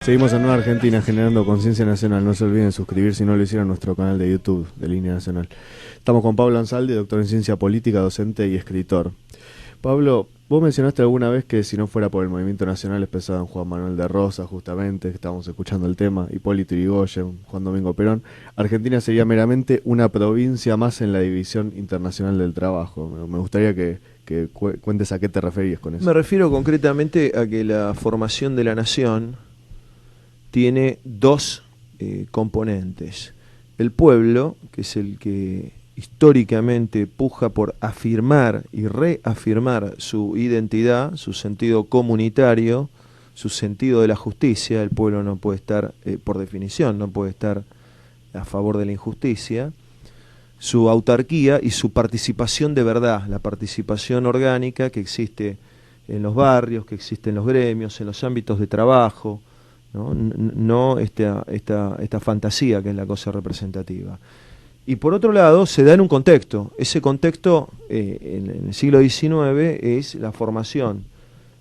Seguimos en Nueva Argentina generando conciencia nacional. No se olviden suscribir si no lo hicieron a nuestro canal de YouTube de Línea Nacional. Estamos con Pablo Ansaldi, doctor en ciencia política, docente y escritor. Pablo, vos mencionaste alguna vez que si no fuera por el movimiento nacional pensaban Juan Manuel de Rosas, justamente, que estábamos escuchando el tema, Hipólito Yrigoyen, Juan Domingo Perón, Argentina sería meramente una provincia más en la división internacional del trabajo. Me gustaría que cuentes a qué te referías con eso. Me refiero concretamente a que la formación de la nación tiene dos componentes. El pueblo, que es el que históricamente puja por afirmar y reafirmar su identidad, su sentido comunitario, su sentido de la justicia. El pueblo no puede estar, por definición, no puede estar a favor de la injusticia. Su autarquía y su participación de verdad, la participación orgánica que existe en los barrios, que existe en los gremios, en los ámbitos de trabajo, no esta fantasía que es la cosa representativa. Y por otro lado, se da en un contexto. Ese contexto, en el siglo XIX, es la formación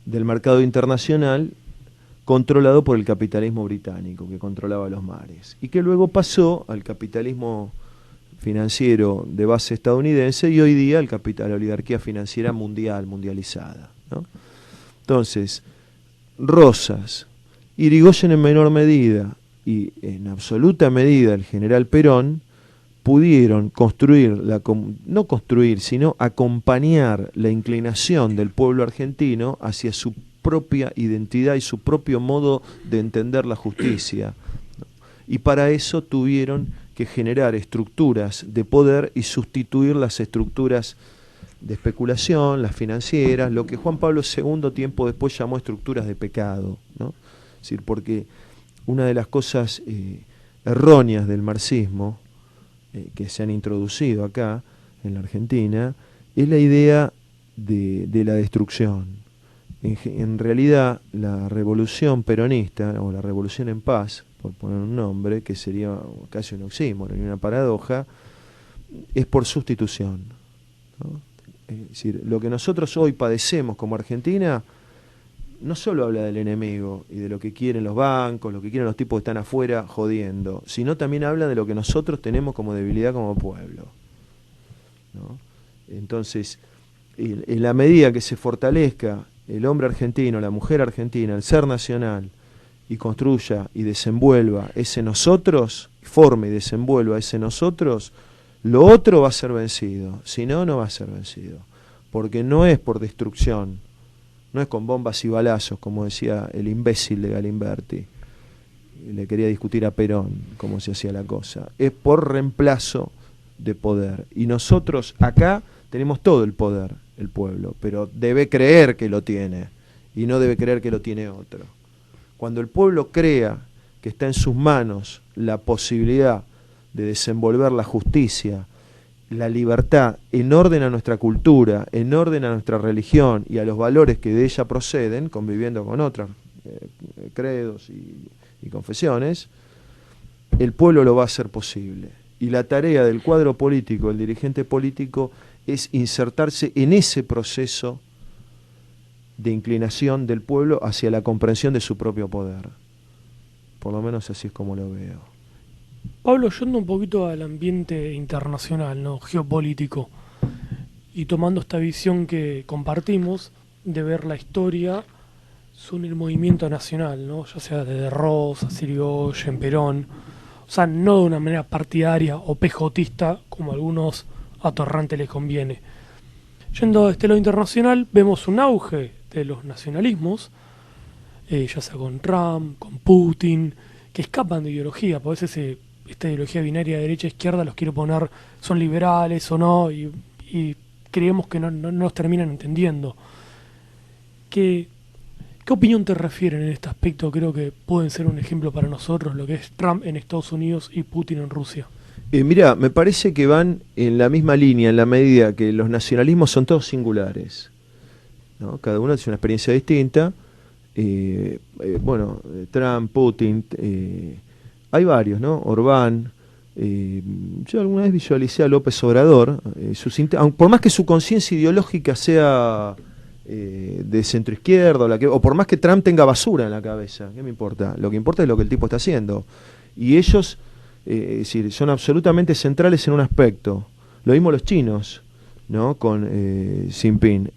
del mercado internacional controlado por el capitalismo británico, que controlaba los mares, y que luego pasó al capitalismo financiero de base estadounidense y hoy día a la oligarquía financiera mundializada, ¿no? Entonces, Rosas, Yrigoyen en menor medida y en absoluta medida el general Perón pudieron no construir, sino acompañar la inclinación del pueblo argentino hacia su propia identidad y su propio modo de entender la justicia. Y para eso tuvieron que generar estructuras de poder y sustituir las estructuras de especulación, las financieras, lo que Juan Pablo II tiempo después llamó estructuras de pecado, ¿no? Es decir, porque una de las cosas erróneas del marxismo que se han introducido acá en la Argentina es la idea de la destrucción. En realidad, la revolución peronista o la revolución en paz, por poner un nombre, que sería casi un oxímoron y una paradoja, es por sustitución, ¿no? Es decir, lo que nosotros hoy padecemos como Argentina no solo habla del enemigo y de lo que quieren los bancos, lo que quieren los tipos que están afuera jodiendo, sino también habla de lo que nosotros tenemos como debilidad como pueblo, ¿no? Entonces, en la medida que se fortalezca el hombre argentino, la mujer argentina, el ser nacional, y construya y desenvuelva ese nosotros, forme y desenvuelva ese nosotros, lo otro va a ser vencido, si no, no va a ser vencido, porque no es por destrucción, no es con bombas y balazos, como decía el imbécil de Galimberti, le quería discutir a Perón cómo se hacía la cosa, es por reemplazo de poder, y nosotros acá tenemos todo el poder, el pueblo, pero debe creer que lo tiene, y no debe creer que lo tiene otro. Cuando el pueblo crea que está en sus manos la posibilidad de desenvolver la justicia, la libertad, en orden a nuestra cultura, en orden a nuestra religión y a los valores que de ella proceden, conviviendo con otros credos y confesiones, el pueblo lo va a hacer posible. Y la tarea del cuadro político, del dirigente político, es insertarse en ese proceso de inclinación del pueblo hacia la comprensión de su propio poder. Por lo menos así es como lo veo. Pablo, yendo un poquito al ambiente internacional, ¿no?, geopolítico, y tomando esta visión que compartimos de ver la historia sobre el movimiento nacional, ¿no?, ya sea de Rosas, Yrigoyen, Perón, o sea, no de una manera partidaria o pejotista como a algunos atorrantes les conviene. Yendo a este lado internacional, vemos un auge de los nacionalismos, ya sea con Trump, con Putin, que escapan de ideología. Por veces esta ideología binaria de derecha-izquierda los quiere poner, son liberales o no, y creemos que no nos terminan entendiendo. ¿Qué opinión te refieren en este aspecto? Creo que pueden ser un ejemplo para nosotros, lo que es Trump en Estados Unidos y Putin en Rusia. Mira, me parece que van en la misma línea, en la medida que los nacionalismos son todos singulares, ¿no? Cada uno tiene una experiencia distinta. Trump, Putin, hay varios, ¿no? Orbán. Yo alguna vez visualicé a López Obrador, por más que su conciencia ideológica sea de centro izquierda, o por más que Trump tenga basura en la cabeza, ¿qué me importa? Lo que importa es lo que el tipo está haciendo. Y ellos es decir, son absolutamente centrales en un aspecto. Lo mismo los chinos, ¿no? Con Xi Jinping.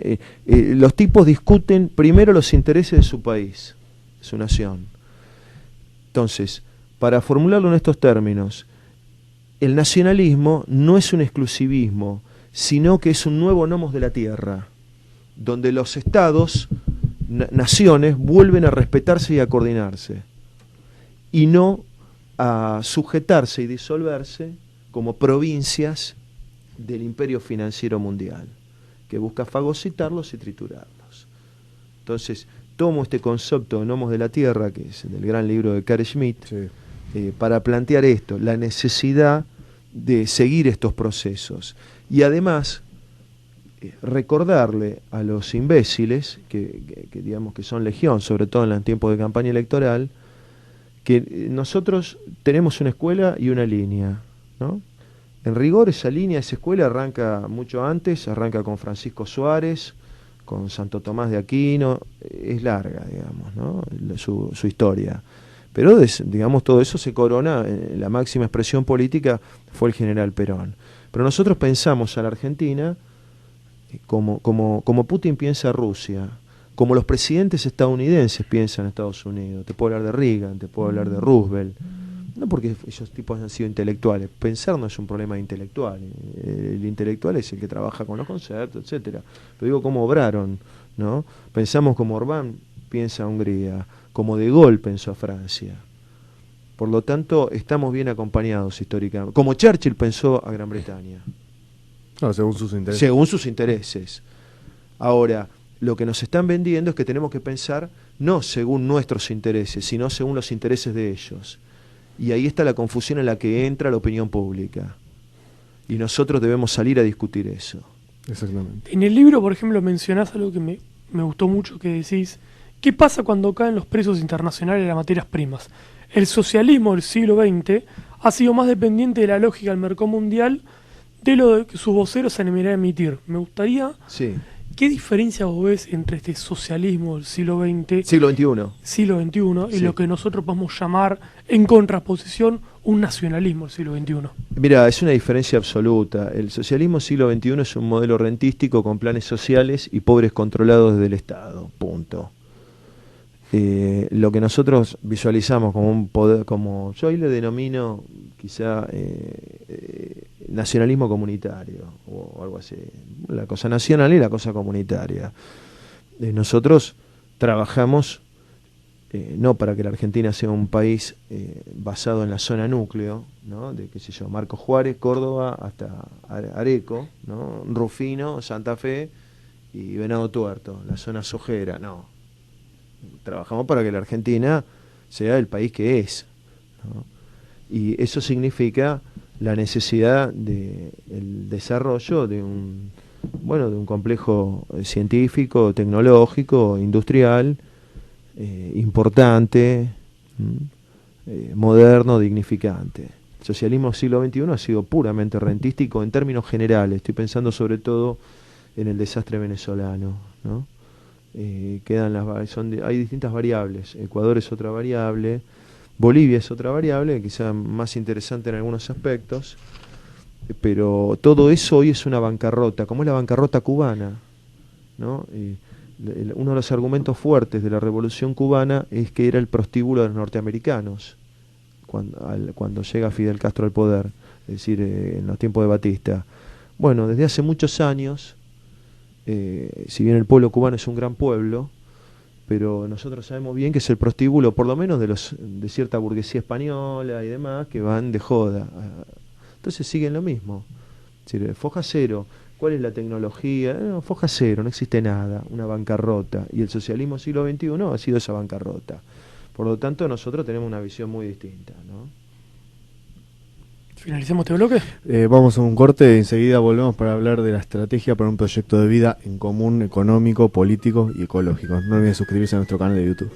Los tipos discuten primero los intereses de su país, de su nación. Entonces, para formularlo en estos términos, el nacionalismo no es un exclusivismo, sino que es un nuevo nomos de la tierra, donde los estados, naciones, vuelven a respetarse y a coordinarse, y no a sujetarse y disolverse como provincias del imperio financiero mundial, que busca fagocitarlos y triturarlos. Entonces, tomo este concepto de nomos de la tierra, que es del gran libro de Carl Schmitt, para plantear esto, la necesidad de seguir estos procesos. Y además, recordarle a los imbéciles, que digamos que son legión, sobre todo en los tiempos de campaña electoral, que nosotros tenemos una escuela y una línea, ¿no? En rigor, esa línea, esa escuela arranca mucho antes, arranca con Francisco Suárez, con Santo Tomás de Aquino, es larga, digamos, ¿no? su historia. Pero, digamos, todo eso se corona, la máxima expresión política fue el general Perón. Pero nosotros pensamos a la Argentina como Putin piensa a Rusia, como los presidentes estadounidenses piensan a Estados Unidos. Te puedo hablar de Reagan, te puedo hablar de Roosevelt. No porque esos tipos han sido intelectuales. Pensar no es un problema intelectual. El intelectual es el que trabaja con los conceptos, etcétera. Pero digo cómo obraron, ¿no? Pensamos como Orbán piensa a Hungría, como De Gaulle pensó a Francia. Por lo tanto, estamos bien acompañados históricamente. Como Churchill pensó a Gran Bretaña. No, según sus intereses. Según sus intereses. Ahora, lo que nos están vendiendo es que tenemos que pensar no según nuestros intereses, sino según los intereses de ellos. Y ahí está la confusión en la que entra la opinión pública. Y nosotros debemos salir a discutir eso. Exactamente. En el libro, por ejemplo, mencionás algo que me gustó mucho, que decís: ¿qué pasa cuando caen los precios internacionales de las materias primas? El socialismo del siglo XX ha sido más dependiente de la lógica del mercado mundial de lo que sus voceros se animarían a emitir. Me gustaría... Sí. ¿Qué diferencia vos ves entre este socialismo del siglo XX, siglo XXI, y lo que nosotros podemos llamar, en contraposición, un nacionalismo del siglo XXI? Mira, es una diferencia absoluta. El socialismo del siglo XXI es un modelo rentístico con planes sociales y pobres controlados desde el Estado, punto. Lo que nosotros visualizamos como un poder, como yo ahí le denomino quizá nacionalismo comunitario o algo así, la cosa nacional y la cosa comunitaria. Nosotros trabajamos no para que la Argentina sea un país basado en la zona núcleo, ¿no? De qué sé yo, Marcos Juárez, Córdoba hasta Areco, ¿no? Rufino, Santa Fe y Venado Tuerto, la zona sojera, no. Trabajamos para que la Argentina sea el país que es, ¿no? Y eso significa la necesidad del desarrollo de un complejo científico, tecnológico, industrial, importante, moderno, dignificante. El socialismo del siglo XXI ha sido puramente rentístico en términos generales. Estoy pensando sobre todo en el desastre venezolano, ¿no? Hay distintas variables. Ecuador es otra variable, Bolivia es otra variable, quizá más interesante en algunos aspectos, pero todo eso hoy es una bancarrota, como es la bancarrota cubana, ¿no? Uno de los argumentos fuertes de la Revolución Cubana es que era el prostíbulo de los norteamericanos cuando llega Fidel Castro al poder, es decir, en los tiempos de Batista. Bueno, desde hace muchos años, si bien el pueblo cubano es un gran pueblo, pero nosotros sabemos bien que es el prostíbulo, por lo menos de cierta burguesía española y demás, que van de joda. Entonces siguen lo mismo. Es decir, foja cero. ¿Cuál es la tecnología? No, foja cero, no existe nada, una bancarrota. Y el socialismo siglo XXI ha sido esa bancarrota. Por lo tanto, nosotros tenemos una visión muy distinta, ¿no? ¿Finalicemos este bloque? Vamos a un corte y enseguida volvemos para hablar de la estrategia para un proyecto de vida en común, económico, político y ecológico. No olviden suscribirse a nuestro canal de YouTube.